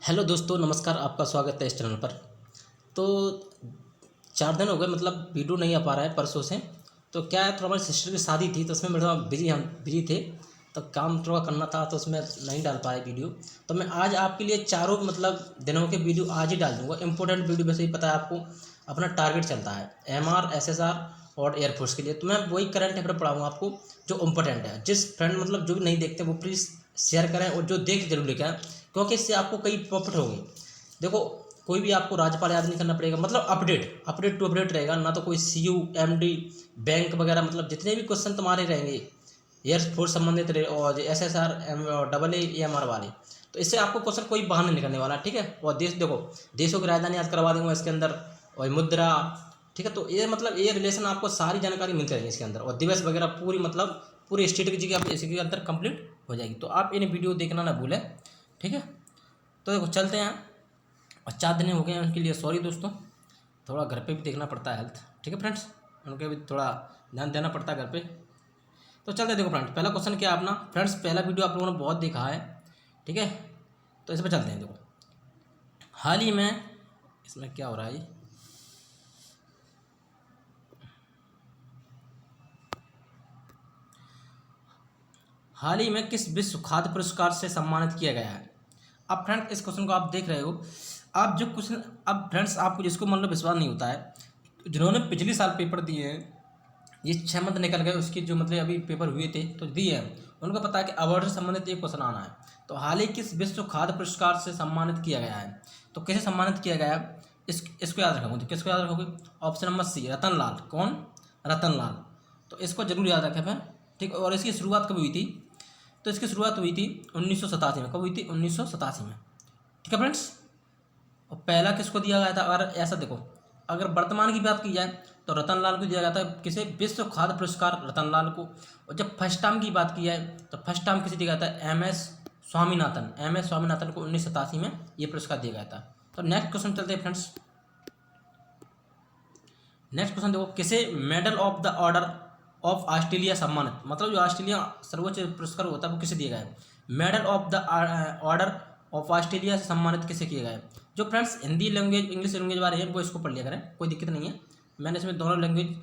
Hello दोस्तों, नमस्कार। आपका स्वागत है इस चैनल पर। तो 4 दिन हो गए, मतलब वीडियो नहीं आ पा रहा है परसों से। तो क्या है, थोड़ा हमारी सिस्टर की शादी थी तो उसमें थोड़ा हम बिजी थे। तो काम थोड़ा करना था तो उसमें नहीं डाल पाए वीडियो। तो मैं आज आपके लिए चारों मतलब दिनों के वीडियो आज ही डाल दूँगा। इंपॉर्टेंट वीडियो, वैसे ही पता है आपको अपना टारगेट चलता है एमआर, एसएसआर और एयरफोर्स के लिए। तो मैं वही करंट अफेयर पढ़ाऊँगा आपको जो इम्पोर्टेंट है। जिस फ्रेंड मतलब जो भी नहीं देखते वो प्लीज़ शेयर करें, और जो देख जरूर लेके आएँ, क्योंकि इससे आपको कई प्रॉफिट होगी। देखो, कोई भी आपको राज्यपाल याद नहीं करना पड़ेगा, मतलब अपडेट टू अपडेट रहेगा ना। तो कोई सीयू, एमडी, बैंक वगैरह, मतलब जितने भी क्वेश्चन तुम्हारे रहेंगे एयरफोर्स संबंधित रहे, और एसएसआर, डबल एएमआर वाले, तो इससे आपको क्वेश्चन कोई बाहर नहीं निकलने वाला, ठीक है। और देश देखो, देशों की राजधानी याद करवा दूंगा इसके अंदर, और मुद्रा, ठीक है। तो ये मतलब ये रिलेशन आपको सारी जानकारी मिलती रहेगी इसके अंदर, और दिवस वगैरह पूरी मतलब पूरी स्टेट की जगह इसके अंदर कंप्लीट हो जाएगी। तो आप इन वीडियो देखना ना भूलें, ठीक है। तो देखो चलते हैं। और 4 दिन हो गए हैं उनके लिए, सॉरी दोस्तों। थोड़ा घर पे भी देखना पड़ता है हेल्थ, ठीक है फ्रेंड्स, उनके भी थोड़ा ध्यान देना पड़ता है घर पे। तो चलते हैं। देखो फ्रेंड्स, पहला क्वेश्चन क्या है अपना। फ्रेंड्स, पहला वीडियो आप लोगों ने बहुत देखा है, ठीक है। तो इस पर चलते हैं। देखो, हाल ही में इसमें क्या हो रहा है ये, हाल ही में किस विश्व खाद्य पुरस्कार से सम्मानित किया गया है। अब फ्रेंड, इस क्वेश्चन को आप देख रहे हो। आप जो क्वेश्चन, अब फ्रेंड्स आपको जिसको मतलब विश्वास नहीं होता है, जिन्होंने पिछले साल पेपर दिए हैं, ये 6 मंथ निकल गए उसके, जो मतलब अभी पेपर हुए थे तो दिए हैं, उनको पता है कि अवार्ड से संबंधित एक क्वेश्चन आना है। तो हाल ही किस विश्व खाद्य पुरस्कार से सम्मानित किया गया है, तो कैसे सम्मानित किया गया है, इसको याद रखोगे। तो किसको याद रखोगे? ऑप्शन नंबर सी, रतन लाल। कौन? रतन लाल। तो इसको जरूर याद रखें फिर, ठीक। और इसकी शुरुआत कब हुई थी? तो इसकी शुरुआत हुई थी 1987 में। कब हुई थी? 1987 में, ठीक है फ्रेंड्स। और पहला किसको दिया गया था? अगर ऐसा देखो, अगर वर्तमान की बात की जाए तो रतन लाल को दिया गया था, किसे? विश्व खाद्य पुरस्कार रतन लाल को। और जब फर्स्ट टाइम की बात की जाए तो फर्स्ट टाइम किसे दिया गया था? एम एस स्वामीनाथन को 1987 में ये पुरस्कार दिया गया था। तो नेक्स्ट क्वेश्चन चलते हैं फ्रेंड्स। नेक्स्ट क्वेश्चन देखो, किसे medal of the order of Australia सम्मानित, मतलब जो ऑस्ट्रेलिया सर्वोच्च पुरस्कार होता है वो किसे दिया गया है? Medal of the order of Australia से सम्मानित किसे किया गया है? जो friends Hindi language, English language वाले हैं वो इसको पढ़ लिया करें, कोई दिक्कत नहीं है। मैंने इसमें दोनों लैंग्वेज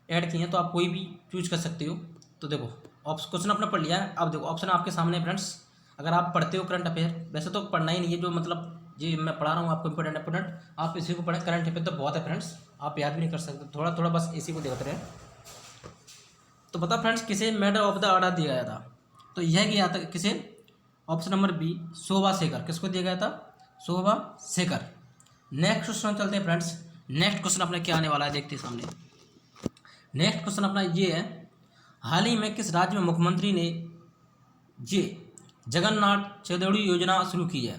ऐड की हैं, तो आप कोई भी चूज कर सकते हो। तो देखो, क्वेश्चन अपना पढ़ लिया है। अब देखो ऑप्शन आपके सामने है फ्रेंड्स। अगर आप पढ़ते हो करंट अफेयर, वैसे तो पढ़ना ही नहीं है, जो मतलब जी मैं पढ़ा रहा हूँ आपको इंपॉर्टेंट, आप इसी को पढ़ें। करंट अफेयर तो बहुत है फ्रेंड्स, आप याद भी नहीं कर सकते, थोड़ा थोड़ा बस इसी को देखते रहे। तो बता फ्रेंड्स, किसे मेडल ऑफ द ऑर्डर दिया गया था? तो यह गया था किसे? ऑप्शन नंबर बी, शोभा शेखर। किसको दिया गया था? शोभा शेखर। नेक्स्ट क्वेश्चन चलते हैं फ्रेंड्स। नेक्स्ट क्वेश्चन अपने क्या आने वाला है, देखते हैं सामने। नेक्स्ट क्वेश्चन अपना ये है, हाल ही में किस राज्य में मुख्यमंत्री ने ये जगन्नाथ चेदोड़ू योजना शुरू की है?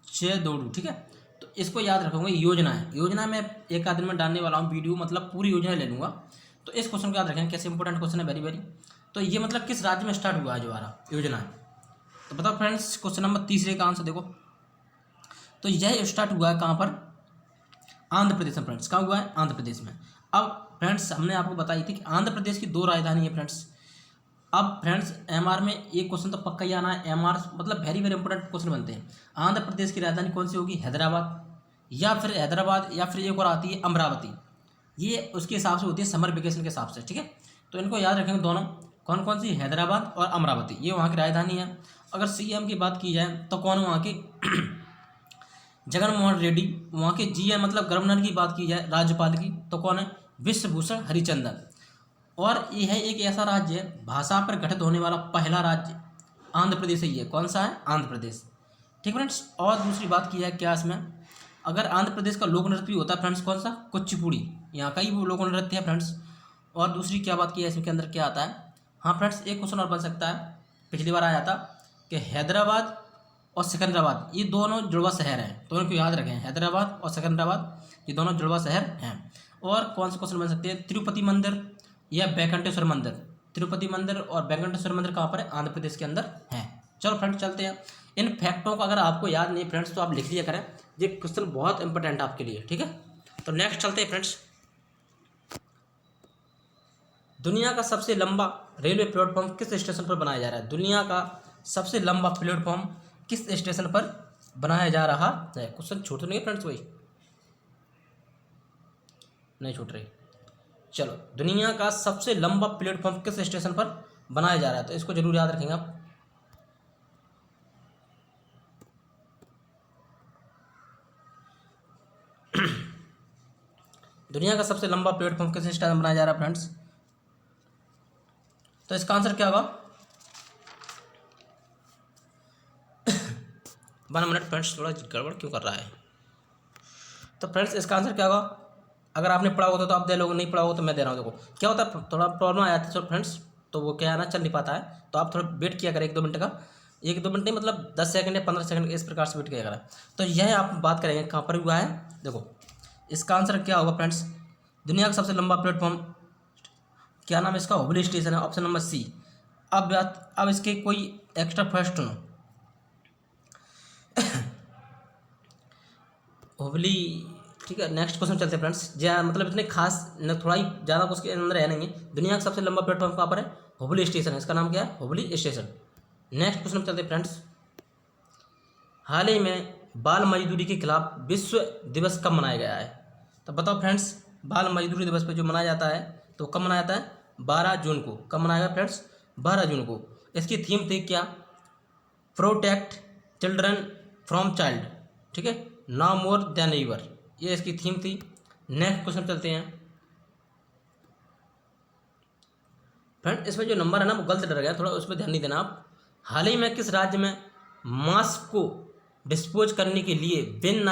चेदोड़ू, ठीक है। तो इसको याद रखोगे, योजना है। योजना में एक आध दिन में डालने वाला हूँ वीडियो, मतलब पूरी योजना ले लूँगा। तो इस क्वेश्चन को याद रखें, कैसे इंपॉर्टेंट क्वेश्चन है, वेरी वेरी। तो ये मतलब किस राज्य में स्टार्ट हुआ है जो हमारा योजना है? तो बताओ फ्रेंड्स, क्वेश्चन नंबर तीसरे का आंसर देखो। तो यह स्टार्ट हुआ है कहाँ पर? आंध्र प्रदेश में फ्रेंड्स। कहाँ हुआ है? आंध्र प्रदेश में। अब फ्रेंड्स, हमने आपको बताई थी कि आंध्र प्रदेश की 2 राजधानी है फ्रेंड्स। अब फ्रेंड्स, एमआर में एक क्वेश्चन तो पक्का ही आना है। एमआर मतलब वेरी वेरी इंपॉर्टेंट क्वेश्चन बनते हैं। आंध्र प्रदेश की राजधानी कौन सी होगी? हैदराबाद, या फिर एक और आती है अमरावती। ये उसके हिसाब से होती है, समर वेकेशन के हिसाब से, ठीक है। तो इनको याद रखेंगे दोनों, कौन कौन सी? हैदराबाद और अमरावती, ये वहाँ की राजधानी है। अगर सीएम की बात की जाए तो कौन वहाँ की? जगन मोहन रेड्डी। वहाँ के जीएम मतलब गवर्नर की बात की जाए, राज्यपाल की, तो कौन है? विश्वभूषण हरिचंदन। और यह है एक ऐसा राज्य है, भाषा पर गठित होने वाला पहला राज्य आंध्र प्रदेश ही है। कौन सा है? आंध्र प्रदेश, ठीक फ्रेंड्स। और दूसरी बात की जाए क्या इसमें, अगर आंध्र प्रदेश का लोक नृत्य भी होता है फ्रेंड्स, कौन सा? कुचिपुड़ी, यहाँ का ही वो लोक नृत्य है फ्रेंड्स। और दूसरी क्या बात की है, इसके अंदर क्या आता है? हाँ फ्रेंड्स, एक क्वेश्चन और बन सकता है, पिछली बार आया था कि हैदराबाद और सिकंदराबाद ये दोनों जुड़वा शहर हैं, तो इनको याद रखें। हैदराबाद और सिकंदराबाद ये दोनों जुड़वा शहर हैं। और कौन से क्वेश्चन बन सकते हैं? तिरुपति मंदिर या वेंकटेश्वर मंदिर। तिरुपति मंदिर और वेंकटेश्वर मंदिर कहाँ पर है? आंध्र प्रदेश के अंदर है। चलो फ्रेंड्स चलते हैं। इन फैक्टों को अगर आपको याद नहीं फ्रेंड्स तो आप लिख लिया करें, ये क्वेश्चन बहुत इंपॉर्टेंट है आपके लिए, ठीक है। तो नेक्स्ट चलते हैं फ्रेंड्स। दुनिया का सबसे लंबा रेलवे प्लेटफॉर्म किस स्टेशन पर बनाया जा रहा है? दुनिया का सबसे लंबा प्लेटफॉर्म किस स्टेशन पर बनाया जा रहा है। क्वेश्चन छूट तो नहीं है फ्रेंड्स, कोई नहीं छूट रही। चलो, दुनिया का सबसे लंबा प्लेटफॉर्म किस स्टेशन पर बनाया जा रहा है, तो इसको जरूर याद रखेंगे आप। दुनिया का सबसे लंबा प्लेटफॉर्म किस स्टेशन पर बनाया जा रहा है फ्रेंड्स, तो इसका आंसर क्या होगा? 1 मिनट फ्रेंड्स, थोड़ा गड़बड़ क्यों कर रहा है। तो फ्रेंड्स इसका आंसर क्या होगा? अगर आपने पढ़ा होता तो आप दे लोगे, नहीं पढ़ा हो तो मैं दे रहा हूँ। देखो क्या होता है, थोड़ा प्रॉब्लम आ जाती है तो फ्रेंड्स, तो वो क्या है ना, चल नहीं पाता है, तो आप थोड़ा वेट किया करें 1-2 मिनट का, 1-2 मिनट नहीं मतलब 10 सेकंड या 15 सेकंड इस प्रकार से वेट किया करें। तो यह आप बात करेंगे कहाँ पर हुआ है। देखो इसका आंसर क्या होगा फ्रेंड्स, दुनिया का सबसे लंबा प्लेटफॉर्म, क्या नाम है इसका, हुबली स्टेशन है, ऑप्शन नंबर सी। अब इसके कोई एक्स्ट्रा फर्स्ट सुनो, हुबली, ठीक है। नेक्स्ट क्वेश्चन चलते हैं फ्रेंड्स, मतलब इतने खास न, थोड़ा ही ज़्यादा उसके अंदर है नहीं है। दुनिया का सबसे लंबा प्लेटफॉर्म कहाँ पर है? हुबली स्टेशन है, इसका नाम क्या है? हुबली स्टेशन। नेक्स्ट क्वेश्चन चलते हैं फ्रेंड्स, हाल ही में बाल मजदूरी के खिलाफ विश्व दिवस कब मनाया गया है? तो बताओ फ्रेंड्स, बाल मजदूरी दिवस पर जो मनाया जाता है तो कब मनाया जाता है? 12 जून को। कब मनाया गया फ्रेंड्स? 12 जून को। इसकी थीम थी क्या? प्रोटेक्ट चिल्ड्रन फ्रॉम चाइल्ड, ठीक है, नाउ मोर देन एवर, ये इसकी थीम थी। नेक्स्ट क्वेश्चन चलते हैं फ्रेंड, इसमें जो नंबर है ना वो गलत डर गया, थोड़ा उस पर ध्यान नहीं देना आप। हाल ही में किस राज्य में मास्क को डिस्पोज करने के लिए बिन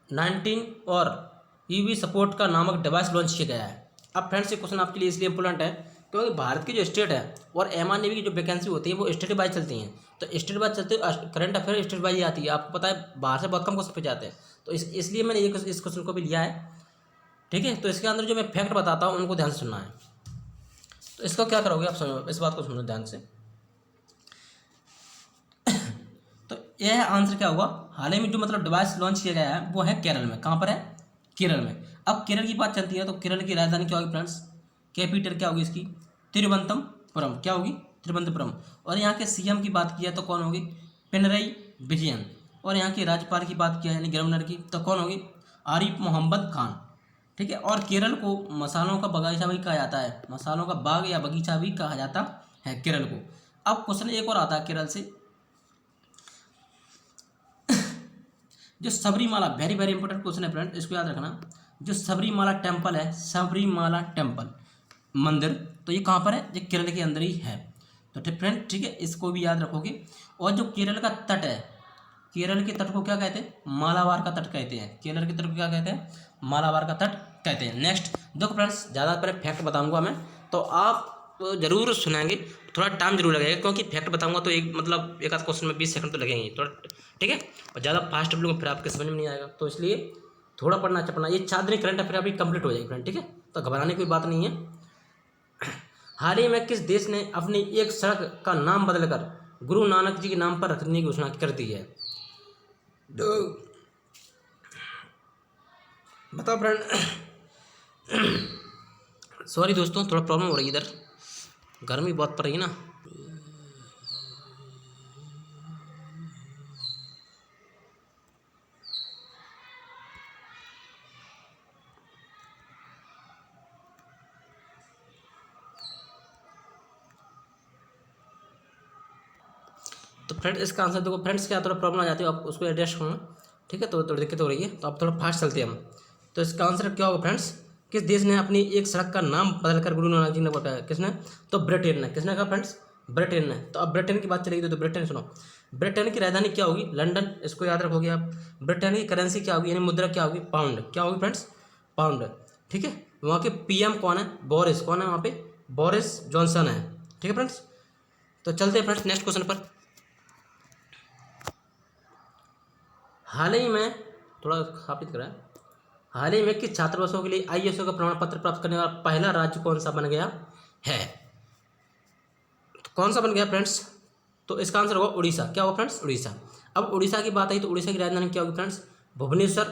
19 और ईवी सपोर्ट का नामक डिवाइस लॉन्च किया गया है? अब फ्रेंड्स ये क्वेश्चन आपके लिए इसलिए इंपॉर्टेंट है क्योंकि भारत की जो स्टेट है और एमआरनेवी की जो वैकेंसी होती है वो स्टेट वाइज चलती हैं। तो स्टेट वाइज चलते करंट अफेयर स्टेट वाइज आती है, आपको पता है बाहर से बहुत कम क्वेश्चन पे जाते हैं, तो इसलिए मैंने इस क्वेश्चन को भी लिया है, ठीक है। तो इसके अंदर जो मैं फैक्ट बताता हूँ उनको ध्यान से सुनना है। तो इसको क्या करोगे आप, समझो इस बात को, सुनो ध्यान से। तो यह आंसर क्या होगा, हाल ही में जो मतलब डिवाइस लॉन्च किया गया है वो है केरल में। कहाँ पर है? केरल में। अब केरल की बात चलती है तो केरल की राजधानी क्या होगी फ्रेंड्स, कैपिटल क्या होगी इसकी? तिरुवनंतपुरम। क्या होगी? तिरुवनंतपुरम। और यहाँ के सीएम की बात की है तो कौन होगी? पिनरई विजयन। और यहाँ के राज्यपाल की बात किया है यानी गवर्नर की, तो कौन होगी? आरिफ मोहम्मद खान, ठीक है। और केरल को मसालों का बगीचा भी कहा जाता है, मसालों का बाग या बगीचा भी कहा जाता है केरल को। अब क्वेश्चन एक और आता है केरल से, जो Sabarimala, very very important question है फ्रेंड, इसको याद रखना। जो सबरीमाला टेम्पल है, सबरीमाला टेम्पल मंदिर, तो ये कहाँ पर है? ये केरल के अंदर ही है। तो फ्रेंड ठीक है, इसको भी याद रखोगे। और जो केरल का तट है, केरल के तट को क्या कहते हैं? मालाबार का तट कहते हैं। केरल के तट को क्या कहते हैं? मालाबार का तट कहते हैं। नेक्स्ट देखो फ्रेंड्स, ज़्यादा पहले फैक्ट बताऊंगा मैं, तो आप तो जरूर सुनेंगे, थोड़ा टाइम जरूर लगेगा क्योंकि फैक्ट बताऊंगा तो एक आध क्वेश्चन में 20 सेकंड तो लगेंगे थोड़ा, ठीक है। और ज़्यादा फास्ट बोलूँगा फिर आपके समझ में नहीं आएगा, तो इसलिए थोड़ा पढ़ना चपना। ये 4 दिन करंट अफेयर अभी कंप्लीट हो जाएगी फ्रेंड, ठीक है, तो घबराने की कोई बात नहीं है। हाल ही में किस देश ने अपनी एक सड़क का नाम बदलकर गुरु नानक जी के नाम पर रखने की घोषणा कर दी है? बताओ फ्रेंड। सॉरी दोस्तों, थोड़ा प्रॉब्लम हो रही है, इधर गर्मी बहुत पड़ रही है ना। तो फ्रेंड्स इसका आंसर देखो फ्रेंड्स, क्या थोड़ा प्रॉब्लम आ जाती है, आप उसको एडजस्ट करना, ठीक है। तो थोड़ी दिक्कत हो रही है, तो आप थोड़ा फास्ट चलते हैं हम। तो इसका आंसर क्या होगा फ्रेंड्स, किस देश ने अपनी एक सड़क का नाम बदलकर गुरु नानक जी ने बताया? किसने? तो ब्रिटेन ने। किसने कहा फ्रेंड्स? ब्रिटेन ने। तो अब ब्रिटेन की बात चलेगी तो ब्रिटेन सुनो, ब्रिटेन की राजधानी क्या होगी? लंदन, इसको याद रखोगे आप। ब्रिटेन की करेंसी क्या होगी यानी मुद्रा क्या होगी? पाउंड। क्या होगी फ्रेंड्स? पाउंड, ठीक है। वहाँ के पीएम कौन है? बोरिस। कौन है वहाँ पे? बोरिस जॉनसन है, ठीक है फ्रेंड्स। तो चलते हैं फ्रेंड्स नेक्स्ट क्वेश्चन पर। हाल ही में थोड़ा स्थापित करा है, हाल ही में किस छात्रवासों के लिए आईएसओ का प्रमाण पत्र प्राप्त करने वाला पहला राज्य कौन सा बन गया है? तो कौन सा बन गया फ्रेंड्स? तो इसका आंसर होगा उड़ीसा। क्या होगा फ्रेंड्स? उड़ीसा। अब उड़ीसा की बात आई तो उड़ीसा की राजधानी क्या होगी फ्रेंड्स? भुवनेश्वर।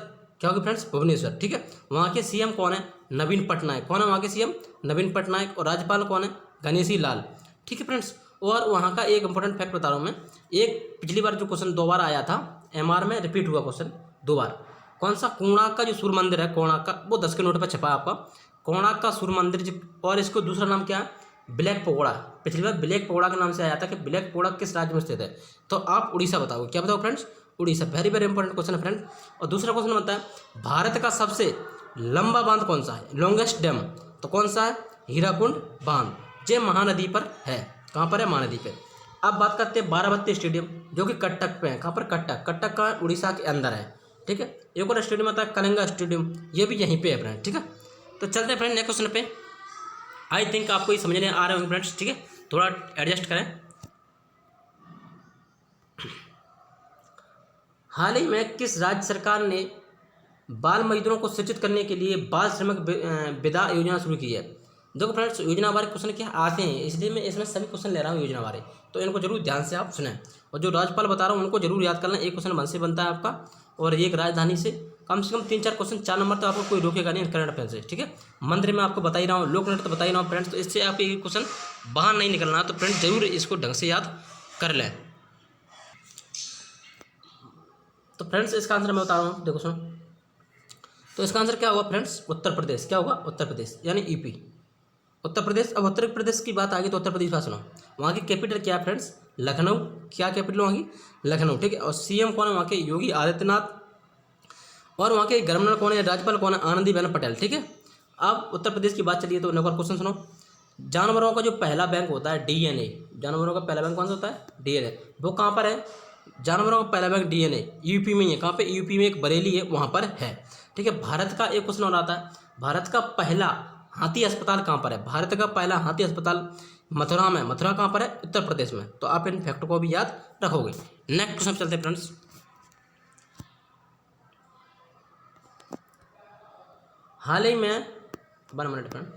क्या होगी फ्रेंड्स? भुवनेश्वर, ठीक है। वहाँ के सीएम कौन है? नवीन पटनायक। कौन है वहाँ के सीएम? नवीन पटनायक। और राज्यपाल कौन है? गणेशी लाल, ठीक है फ्रेंड्स। और वहाँ का एक इंपॉर्टेंट फैक्ट बता रहा हूँ मैं, एक पिछली बार जो क्वेश्चन 2 बार आया था MR में रिपीट हुआ क्वेश्चन 2 बार। कौन सा? कोणार्क का जो सूर्य मंदिर है, कोणार्क का, वो 10 के नोट पर छपा है आपका। कोणार्क का सूर्य मंदिर और इसको दूसरा नाम क्या है? Black pagoda. पिछली बार ब्लैक पगोड़ा के नाम से आया था कि ब्लैक पगोड़ा किस राज्य में स्थित है? तो आप उड़ीसा बताओ। क्या बताओ friends? Orissa. Very very important question है फ्रेंड। और दूसरा क्वेश्चन बनता है भारत का सबसे लंबा बांध कौन सा है? Longest dam. तो कौन सा है? हीराकुंड बांध। ये महानदी पर है। कहाँ पर है? महानदी पे। अब बात करते हैं बाराबत्ती स्टेडियम, जो कि कटक पे है। कहाँ पर? कटक। कटक का उड़ीसा के अंदर है। ठीक है। एक और स्टेडियम आता है कलिंगा स्टेडियम, ये भी यहीं पे है फ्रेंड। ठीक है। तो चलते हैं फ्रेंड नेक्स्ट क्वेश्चन पे। आई थिंक आपको ये समझने आ रहे होंगे फ्रेंड्स। ठीक है, थोड़ा एडजस्ट करें। हाल ही में किस राज्य सरकार ने बाल मजदूरों को शिक्षित करने के लिए बाल श्रमिक विदा योजना शुरू की है? देखो फ्रेंड्स, योजना बारे क्वेश्चन क्या आते हैं, इसलिए मैं इसमें सभी क्वेश्चन ले रहा हूँ योजना बारे, तो इनको जरूर ध्यान से आप सुनें। और जो राज्यपाल बता रहा हूँ उनको जरूर याद करना। एक क्वेश्चन मन से बनता है आपका, और एक राजधानी से कम 3-4 क्वेश्चन, 4 नंबर तो आपको कोई रोकेगा नहीं करंट अफेयर से। ठीक है। मंदिर में आपको बता ही रहा हूँ, लोक नृत्य तो बता ही रहा हूँ फ्रेंड्स। तो इससे आप एक क्वेश्चन बाहर नहीं निकलना, तो फ्रेंड्स जरूर इसको ढंग से याद कर लें। तो फ्रेंड्स इसका आंसर मैं बता रहा हूँ, देखो सुनो। तो इसका आंसर क्या होगा फ्रेंड्स? उत्तर प्रदेश। क्या होगा? उत्तर प्रदेश, यानी यूपी, उत्तर प्रदेश। अब उत्तर प्रदेश की बात आ गई तो उत्तर प्रदेश का सुनो। वहाँ की कैपिटल क्या है फ्रेंड्स? लखनऊ। क्या कैपिटल वहाँ की? लखनऊ। ठीक है। और सीएम कौन है वहाँ के? योगी आदित्यनाथ। और वहाँ के गवर्नर कौन है? राज्यपाल कौन है? आनंदीबेन पटेल। ठीक है। अब उत्तर प्रदेश की बात चलिए तो एक और क्वेश्चन सुनो। जानवरों का जो पहला बैंक होता है डीएनए, जानवरों का पहला बैंक कौन सा होता है? डीएनए। वो कहाँ पर है? जानवरों का पहला बैंक डीएनए यूपी में ही है। कहाँ पे? यूपी में एक बरेली है, वहाँ पर है। ठीक है। भारत का एक क्वेश्चन और आता है, भारत का पहला हाथी अस्पताल कहाँ पर है? भारत का पहला हाथी अस्पताल मथुरा में। मथुरा कहाँ पर है? उत्तर प्रदेश में। तो आप इन फैक्ट को भी याद रखोगे। नेक्स्ट क्वेश्चन चलते हैं फ्रेंड्स। हाल ही में 1 मिनट फ्रेंड,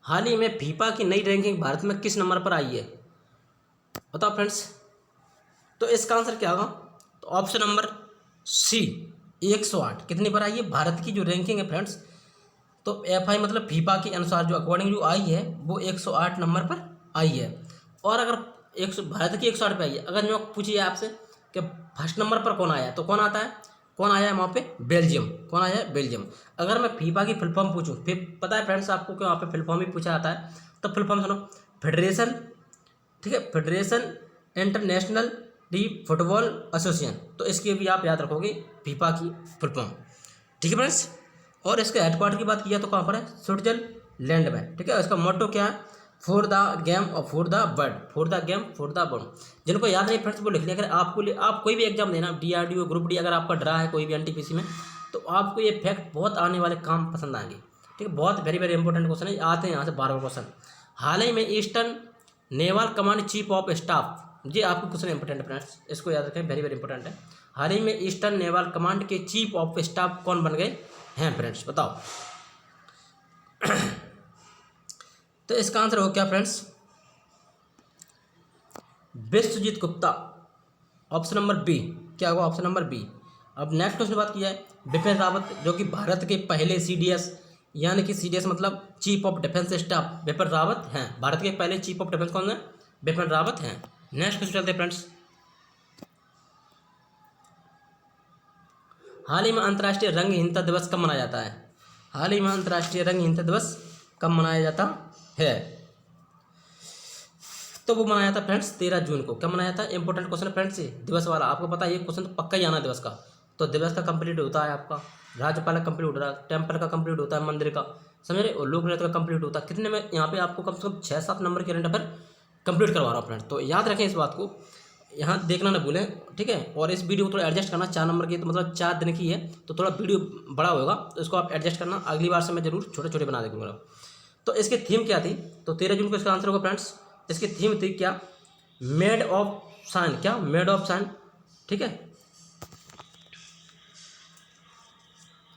हाल ही में फीफा की नई रैंकिंग भारत में किस नंबर पर आई है? बताओ फ्रेंड्स। तो इसका आंसर क्या होगा? तो ऑप्शन नंबर सी 108। कितनी पर आई है भारत की जो रैंकिंग है फ्रेंड्स? तो एफआई मतलब फीफा के अनुसार जो अकॉर्डिंग जो आई है वो 108 नंबर पर आई है। और अगर भारत की 108 पे आई है, अगर मैं पूछिए आपसे कि फर्स्ट नंबर पर कौन आया है, तो कौन आता है? कौन आया है वहाँ पे? बेल्जियम। कौन आया है? बेल्जियम। अगर मैं फीफा की फुल फॉर्म पूछूँ, फिर पता है फ्रेंड्स आपको कि वहाँ पे फुल फॉर्म ही पूछा जाता है, तो फुल फॉर्म सुनो। फेडरेशन, ठीक है, federation international D football association. तो इसकी भी आप याद रखोगे, फीफा की फुल फॉर्म। ठीक है फ्रेंड्स। और इसके हेडक्वार्टर की बात किया तो कहाँ पर है? स्विट्जरलैंड में। ठीक है। इसका मोटो क्या है? फॉर द गेम और for the bird. For the game for the bird. जिनको याद नहीं फ्रेंड्स वो लिख लिया। अगर आपको आप कोई भी एग्जाम देना, डीआरडीओ, ग्रुप डी, अगर आपका डरा है कोई भी एनटीपीसी में, तो आपको ये फैक्ट बहुत आने वाले काम पसंद आएंगे। ठीक है। बहुत वेरी वेरी इंपॉर्टेंट क्वेश्चन है, आते हैं यहाँ से 12 क्वेश्चन। हाल ही में eastern naval command chief of staff, ये आपको क्वेश्चन इंपॉर्टेंट है फ्रेंड्स, इसको याद रखें, वेरी वेरी इंपॉर्टेंट है। हाल ही में ईस्टर्न नेवल कमांड के चीफ ऑफ स्टाफ कौन बन गए हैं फ्रेंड्स? बताओ। तो इसका आंसर हो क्या friends? Vishwajit Gupta. Option number B. क्या होगा? Option number B. अब नेक्स्ट क्वेश्चन बात किया है बिपिन रावत, जो कि भारत के पहले सीडीएस, यानी कि सीडीएस मतलब chief of defence staff, Bipin Rawat हैं। भारत के पहले चीफ ऑफ डिफेंस कौन है? बिपिन रावत हैं। नेक्स्ट क्वेश्चन चलते हैं फ्रेंड्स। हाल ही में अंतर्राष्ट्रीय रंगहीनता दिवस कब मनाया जाता है? हाल ही में अंतर्राष्ट्रीय रंगहीनता दिवस कब मनाया जाता है? तो वो मनाया था फ्रेंड्स 13 जून को। कब मनाया था? इंपॉर्टेंट क्वेश्चन फ्रेंड्स, ये दिवस वाला आपको पता है, ये क्वेश्चन तो पक्का ही आना दिवस का। तो दिवस का कंप्लीट होता है आपका, राज्यपाल का कंप्लीट हो रहा है, टेम्पल का कंप्लीट होता है, मंदिर का, समझ रहे, और लोक नृत्य का कंप्लीट होता है। कितने में यहाँ पे आपको कम से कम 6-7 नंबर के करंट अफेयर कंप्लीट करवा रहा हूँ फ्रेंड्स। तो याद रखें इस बात को, यहाँ देखना ना भूलें। ठीक है। और इस वीडियो को थोड़ा एडजस्ट करना, 4 नंबर की, तो मतलब 4 दिन की है, तो थोड़ा वीडियो बड़ा होगा, तो इसको आप एडजस्ट करना। अगली बार से मैं जरूर छोटे छोटे बना दूँगा। तो इसकी थीम क्या थी? तो 13 जून को इसका आंसर होगा फ्रेंड्स। इसकी थीम थी क्या? Made of sign. क्या? Made of sign. ठीक है।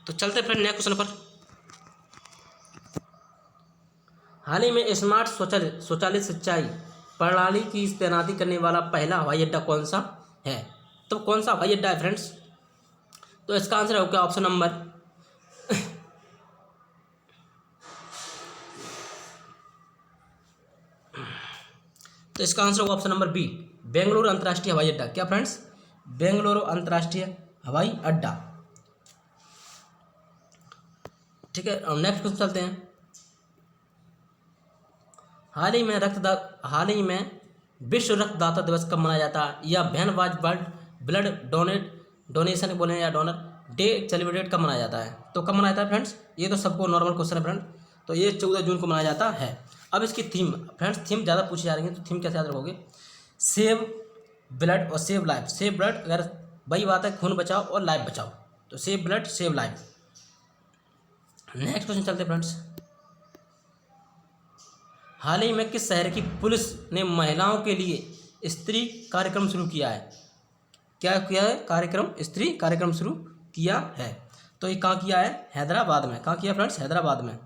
तो चलते फ्रेंड नेक्स्ट क्वेश्चन पर। हाल ही में स्मार्ट स्वचालित सिंचाई प्रणाली की तैनाती करने वाला पहला हवाई अड्डा कौन सा है? तो कौन सा हवाई अड्डा है फ्रेंड्स? तो इसका आंसर होगा ऑप्शन नंबर तो इसका आंसर होगा ऑप्शन नंबर बी, बेंगलुरु अंतर्राष्ट्रीय हवाई अड्डा। क्या फ्रेंड्स? बेंगलुरु अंतर्राष्ट्रीय हवाई अड्डा। ठीक है, और नेक्स्ट क्वेश्चन चलते हैं। हाल ही में विश्व रक्तदाता दिवस कब मनाया जाता है, या when was world blood donation बोले या डोनर डे सेलिब्रेट कब मनाया जाता है? तो कब मनाया जाता है फ्रेंड्स? ये तो सबको नॉर्मल क्वेश्चन है फ्रेंड। तो ये 14 जून को मनाया जाता है। अब इसकी थीम फ्रेंड्स, थीम ज़्यादा पूछी जा रही है तो थीम कैसे याद रखोगे? सेव ब्लड और सेव लाइफ। सेव ब्लड अगर वही बात है, खून बचाओ और लाइफ बचाओ, तो save blood save life. Next question चलते फ्रेंड्स। हाल ही में किस शहर की पुलिस ने महिलाओं के लिए स्त्री कार्यक्रम शुरू किया है? क्या किया है? कार्यक्रम, स्त्री कार्यक्रम शुरू किया है। तो ये कहाँ किया है? हैदराबाद में। कहाँ किया फ्रेंड्स? हैदराबाद में।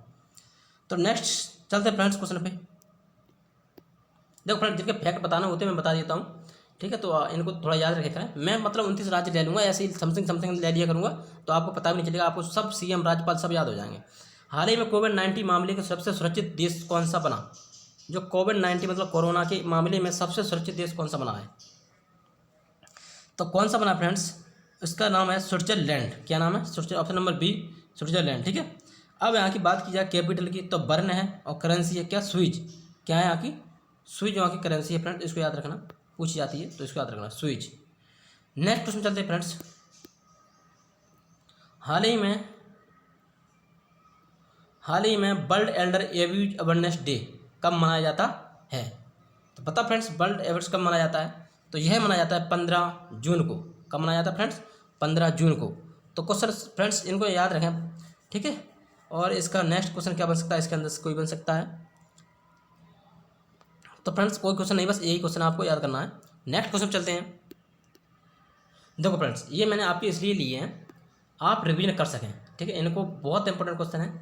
तो नेक्स्ट चलते फ्रेंड्स क्वेश्चन पे। देखो फ्रेंड्स, जिनके फैक्ट बताना होते हैं मैं बता देता हूँ, ठीक है? तो इनको थोड़ा याद रखे करें। मैं मतलब 29 राज्य ले लूँगा, ऐसे ही समथिंग ले लिया करूँगा, तो आपको पता भी नहीं चलेगा, आपको सब सीएम राज्यपाल सब याद हो जाएंगे। हाल ही में कोविड-19 मामले के सबसे सुरक्षित देश कौन सा बना? जो कोविड-19 मतलब कोरोना के मामले में सबसे सुरक्षित देश कौन सा बना है? तो कौन सा बना फ्रेंड्स? इसका नाम है स्विट्जरलैंड। क्या नाम है? Option number B, Switzerland. ठीक है, अब यहाँ की बात की जाए कैपिटल की, तो बर्न है और करेंसी है क्या? स्विज। क्या है यहाँ की? स्विज यहाँ की करेंसी है फ्रेंड्स, इसको याद रखना, पूछी जाती है तो इसको याद रखना, स्विज। नेक्स्ट क्वेश्चन चलते हैं फ्रेंड्स। हाल ही में world Elder abuse awareness day कब मनाया जाता है? तो पता फ्रेंड्स वर्ल्ड एवर्स कब मनाया जाता है? तो यह मनाया जाता है 15 जून को। कब मनाया जाता है फ्रेंड्स? 15 जून को। तो क्वेश्चन फ्रेंड्स इनको याद रखें, ठीक है? और इसका नेक्स्ट क्वेश्चन क्या बन सकता है? इसके अंदर से कोई बन सकता है। तो फ्रेंड्स कोई क्वेश्चन नहीं, बस यही क्वेश्चन आपको याद करना है। नेक्स्ट क्वेश्चन चलते हैं। देखो फ्रेंड्स, ये मैंने आपके इसलिए लिए हैं आप रिवीजन कर सकें, ठीक है? इनको बहुत इंपॉर्टेंट क्वेश्चन है,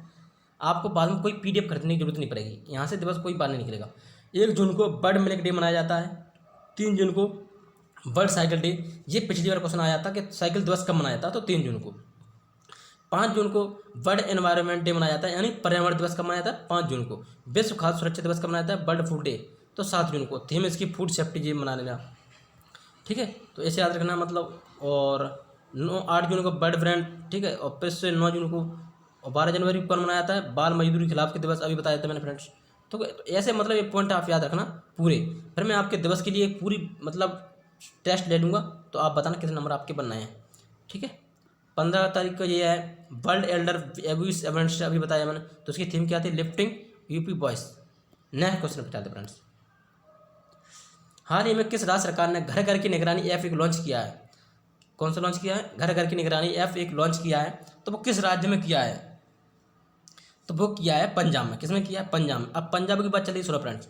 आपको बाद में कोई पीडीएफ खरीदने की जरूरत नहीं पड़ेगी, यहाँ से दिवस कोई बाहर नहीं निकलेगा। 1 जून को वर्ल्ड मिल्क डे मनाया जाता है। 3 जून को वर्ल्ड साइकिल डे। ये पिछली बार क्वेश्चन आया था कि साइकिल दिवस कब मनाया था, तो 3 जून को। 5 जून को वर्ल्ड एनवायरनमेंट डे मनाया जाता है, यानी पर्यावरण दिवस कब मनाया जाता है? 5 जून को। विश्व खाद्य सुरक्षा दिवस कब मनाया जाता है? वर्ल्ड फूड डे, तो 7 जून को। थीम इसकी फूड सेफ्टी डे मना लेना, ठीक है? तो ऐसे याद रखना मतलब। और 8 जून को वर्ल्ड ब्रांड, ठीक है? और फिर से 9 जून को और 12 जनवरी को कौन मनाया जाता है? बाल मजदूरी खिलाफ के दिवस, अभी बताया था मैंने फ्रेंड्स। तो ऐसे मतलब ये पॉइंट आप याद रखना पूरे। फिर मैं आपके दिवस के लिए एक पूरी मतलब टेस्ट ले लूँगा, तो आप बताना कितने नंबर आपके बनना है, ठीक है? 15 तारीख को ये है वर्ल्ड एल्डर एब्यूज अवेयरनेस, अभी बताया मैंने। तो उसकी थीम क्या थी? Lifting UP boys. Next question बताते फ्रेंड्स। हाल ही में किस राज्य सरकार ने घर घर की निगरानी ऐप एक लॉन्च किया है? कौन सा लॉन्च किया है? घर घर की निगरानी ऐप एक लॉन्च किया है। तो वो किस राज्य में किया है? तो वो किया है पंजाब में। किसमें किया है? पंजाब में। अब पंजाब की बात चलिए, सुनो फ्रेंड्स।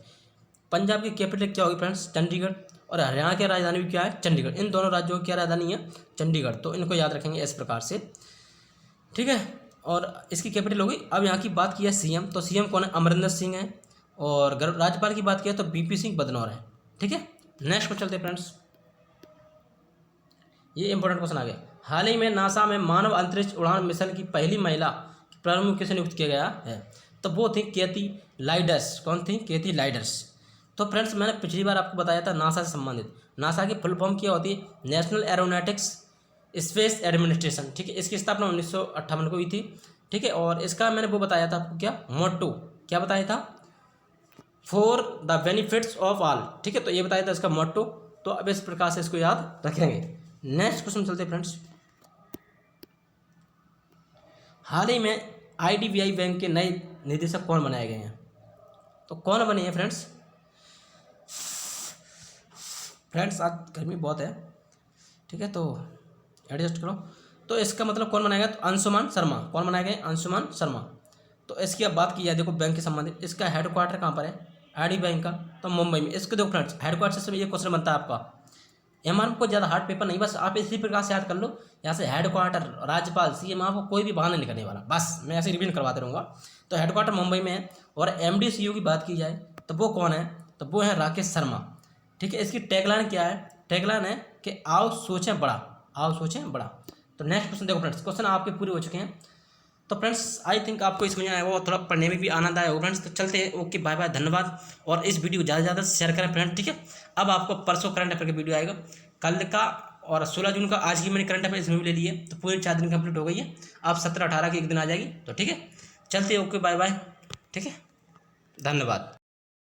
पंजाब की कैपिटल क्या होगी फ्रेंड्स? चंडीगढ़। और हरियाणा की राजधानी भी क्या है? चंडीगढ़। इन दोनों राज्यों की क्या राजधानी है? चंडीगढ़। तो इनको याद रखेंगे इस प्रकार से, ठीक है? और इसकी कैपिटल होगी। अब यहाँ की बात की है सीएम, तो सीएम कौन है? अमरिंदर सिंह है। और राज्यपाल की बात की है तो बीपी सिंह बदनौर है, ठीक है? नेक्स्ट को चलते फ्रेंड्स, ये इंपॉर्टेंट क्वेश्चन आ गया। हाल ही में नासा में मानव अंतरिक्ष उड़ान मिशन की पहली महिला प्रमुख किसे नियुक्त किया गया है? तो वो थी केती लाइडर्स। कौन थी? केती लाइडर्स। तो फ्रेंड्स मैंने पिछली बार आपको बताया था नासा से संबंधित। नासा की फुल फॉर्म क्या होती है? नेशनल एरोनॉटिक्स स्पेस एडमिनिस्ट्रेशन, ठीक है? इसकी स्थापना 1958 को हुई थी, ठीक है? और इसका मैंने वो बताया था आपको, क्या मोटो, क्या बताया था? For the benefits of all, ठीक है? तो ये बताया था इसका मोटो। तो अब इस प्रकार से इसको याद रखेंगे। नेक्स्ट क्वेश्चन चलते फ्रेंड्स। हाल ही में आईडीबीआई बैंक के नए निदेशक कौन बनाए गए हैं? तो कौन बने हैं फ्रेंड्स? फ्रेंड्स आज गर्मी बहुत है, ठीक है? तो एडजस्ट करो। तो इसका मतलब कौन बनाएगा? तो अंशुमान शर्मा। कौन बनाए गए? अंशुमान शर्मा। तो इसकी अब बात की जाए, देखो बैंक के संबंधित, इसका हेडक्वार्टर कहाँ पर है? आईडी बैंक का, तो मुंबई में। इसको देखो फ्रेंड्स, हेडक्वार्टर से ये क्वेश्चन बनता है आपका। एमआरएफ को ज़्यादा हार्ड पेपर नहीं, बस आप इसी प्रकार से याद कर लो। यहाँ से हेडक्वार्टर, राज्यपाल, सीएम, आपको कोई भी बहाना नहीं करने वाला, बस मैं ऐसे रिवीजन करवाते रहूँगा। तो हेडक्वार्टर मुंबई में है। और एमडी सीईओ की बात की जाए तो वो कौन है? तो वो है राकेश शर्मा, ठीक है? इसकी टैगलाइन क्या है? टैगलाइन है कि आओ सोचें बड़ा, आओ सोचें बड़ा। तो नेक्स्ट क्वेश्चन देखो फ्रेंड्स, क्वेश्चन आपके पूरे हो चुके हैं। तो फ्रेंड्स आई थिंक आपको इसमें आया वो थोड़ा पढ़ने में भी आनंद आया होगा फ्रेंड्स। तो चलते हैं, ओके बाय बाय, धन्यवाद। और इस वीडियो को ज़्यादा से ज़्यादा शेयर करें फ्रेंड, ठीक है? अब आपको परसों करंट अफेयर का वीडियो आएगा, कल का और 16 जून का आज की मैंने करंट अफेयर इसमें भी ले लिए, तो पूरे 4 दिन कंप्लीट हो गई है। अब 17-18 की एक दिन आ जाएगी, तो ठीक है चलते, ओके बाय बाय, ठीक है, धन्यवाद।